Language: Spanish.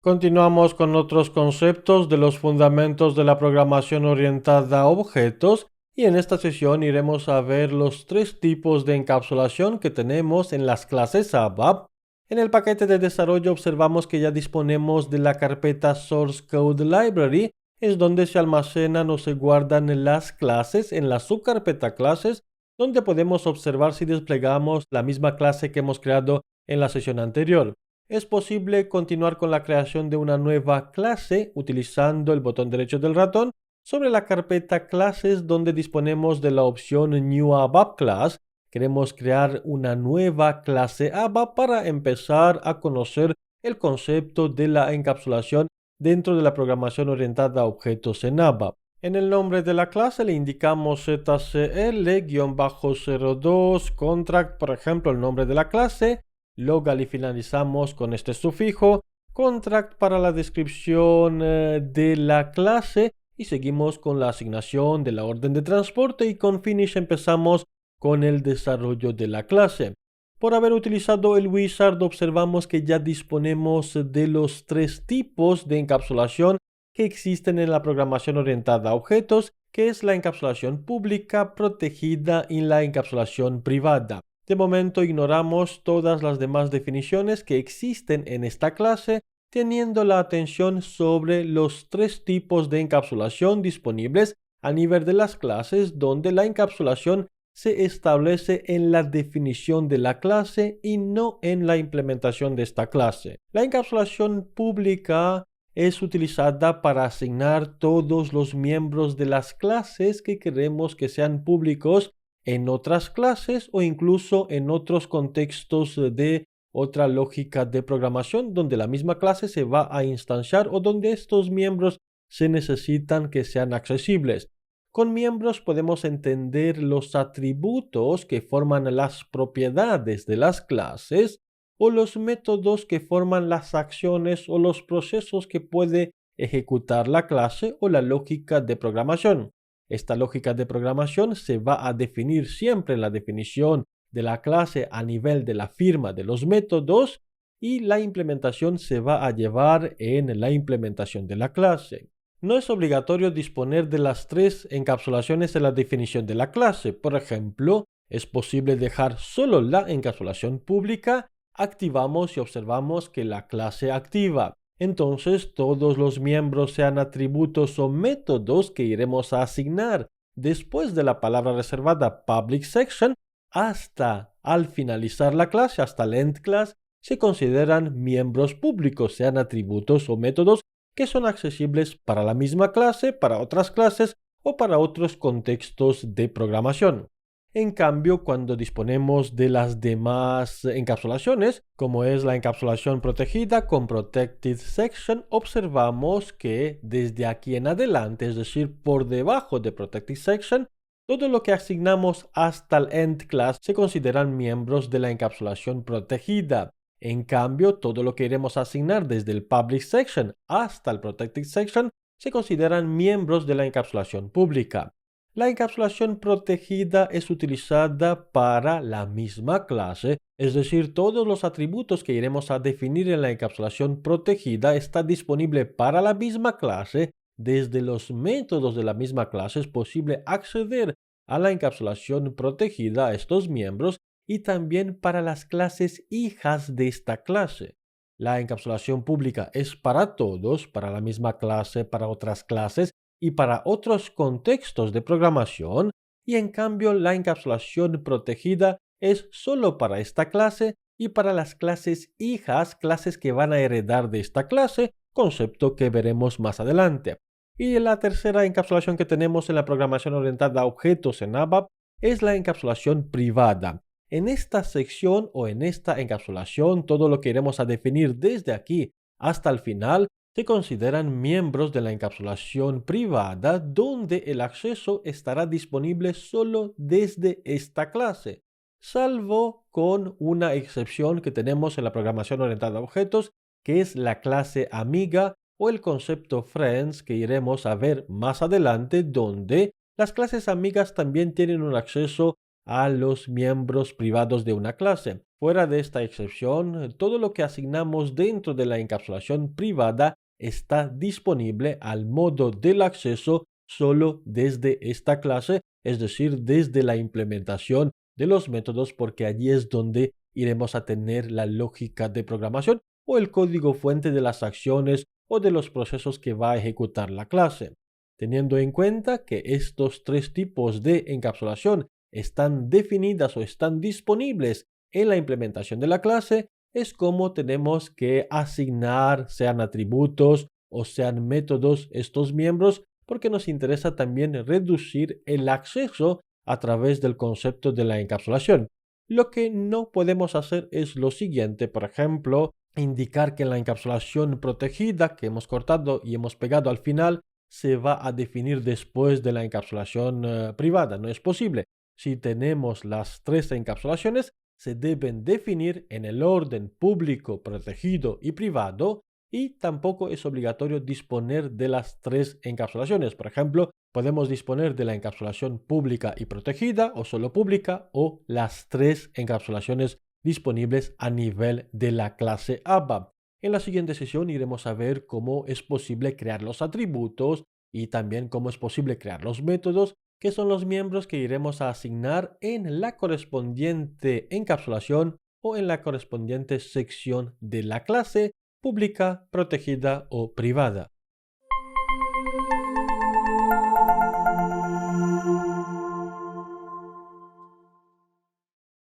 Continuamos con otros conceptos de los fundamentos de la programación orientada a objetos y en esta sesión iremos a ver los tres tipos de encapsulación que tenemos en las clases ABAP. En el paquete de desarrollo observamos que ya disponemos de la carpeta Source Code Library, es donde se almacenan o se guardan las clases en la subcarpeta clases, donde podemos observar si desplegamos la misma clase que hemos creado en la sesión anterior. Es posible continuar con la creación de una nueva clase utilizando el botón derecho del ratón sobre la carpeta clases donde disponemos de la opción New ABAP Class. Queremos crear una nueva clase ABAP para empezar a conocer el concepto de la encapsulación dentro de la programación orientada a objetos en ABAP. En el nombre de la clase le indicamos ZCL-02 contract, por ejemplo, el nombre de la clase. Local y finalizamos con este sufijo, contract para la descripción de la clase y seguimos con la asignación de la orden de transporte y con finish empezamos con el desarrollo de la clase. Por haber utilizado el wizard observamos que ya disponemos de los tres tipos de encapsulación que existen en la programación orientada a objetos, que es la encapsulación pública, protegida y la encapsulación privada. De momento ignoramos todas las demás definiciones que existen en esta clase, teniendo la atención sobre los tres tipos de encapsulación disponibles a nivel de las clases, donde la encapsulación se establece en la definición de la clase y no en la implementación de esta clase. La encapsulación pública es utilizada para asignar todos los miembros de las clases que queremos que sean públicos en otras clases o incluso en otros contextos de otra lógica de programación donde la misma clase se va a instanciar o donde estos miembros se necesitan que sean accesibles. Con miembros podemos entender los atributos que forman las propiedades de las clases o los métodos que forman las acciones o los procesos que puede ejecutar la clase o la lógica de programación. Esta lógica de programación se va a definir siempre en la definición de la clase a nivel de la firma de los métodos y la implementación se va a llevar en la implementación de la clase. No es obligatorio disponer de las tres encapsulaciones en la definición de la clase. Por ejemplo, es posible dejar solo la encapsulación pública, activamos y observamos que la clase activa. Entonces, todos los miembros, sean atributos o métodos que iremos a asignar después de la palabra reservada public section hasta al finalizar la clase, hasta el end class, se consideran miembros públicos, sean atributos o métodos que son accesibles para la misma clase, para otras clases o para otros contextos de programación. En cambio, cuando disponemos de las demás encapsulaciones, como es la encapsulación protegida con Protected Section, observamos que desde aquí en adelante, es decir, por debajo de Protected Section, todo lo que asignamos hasta el end class se consideran miembros de la encapsulación protegida. En cambio, todo lo que iremos a asignar desde el Public Section hasta el Protected Section se consideran miembros de la encapsulación pública. La encapsulación protegida es utilizada para la misma clase, es decir, todos los atributos que iremos a definir en la encapsulación protegida está disponible para la misma clase. Desde los métodos de la misma clase es posible acceder a la encapsulación protegida a estos miembros y también para las clases hijas de esta clase. La encapsulación pública es para todos, para la misma clase, para otras clases y para otros contextos de programación, y en cambio la encapsulación protegida es solo para esta clase y para las clases hijas, clases que van a heredar de esta clase, concepto que veremos más adelante. Y la tercera encapsulación que tenemos en la programación orientada a objetos en ABAP es la encapsulación privada. En esta sección o en esta encapsulación, todo lo que iremos a definir desde aquí hasta el final se consideran miembros de la encapsulación privada, donde el acceso estará disponible solo desde esta clase, salvo con una excepción que tenemos en la programación orientada a objetos, que es la clase amiga o el concepto friends que iremos a ver más adelante, donde las clases amigas también tienen un acceso a los miembros privados de una clase. Fuera de esta excepción, todo lo que asignamos dentro de la encapsulación privada está disponible al modo del acceso solo desde esta clase, es decir, desde la implementación de los métodos, porque allí es donde iremos a tener la lógica de programación o el código fuente de las acciones o de los procesos que va a ejecutar la clase. Teniendo en cuenta que estos tres tipos de encapsulación están definidas o están disponibles en la implementación de la clase, es como tenemos que asignar, sean atributos o sean métodos, estos miembros, porque nos interesa también reducir el acceso a través del concepto de la encapsulación. Lo que no podemos hacer es lo siguiente, por ejemplo, indicar que la encapsulación protegida que hemos cortado y hemos pegado al final se va a definir después de la encapsulación privada. No es posible. Si tenemos las tres encapsulaciones, se deben definir en el orden público, protegido y privado, y tampoco es obligatorio disponer de las tres encapsulaciones. Por ejemplo, podemos disponer de la encapsulación pública y protegida o solo pública o las tres encapsulaciones disponibles a nivel de la clase ABAP. En la siguiente sesión iremos a ver cómo es posible crear los atributos y también cómo es posible crear los métodos, que son los miembros que iremos a asignar en la correspondiente encapsulación o en la correspondiente sección de la clase pública, protegida o privada.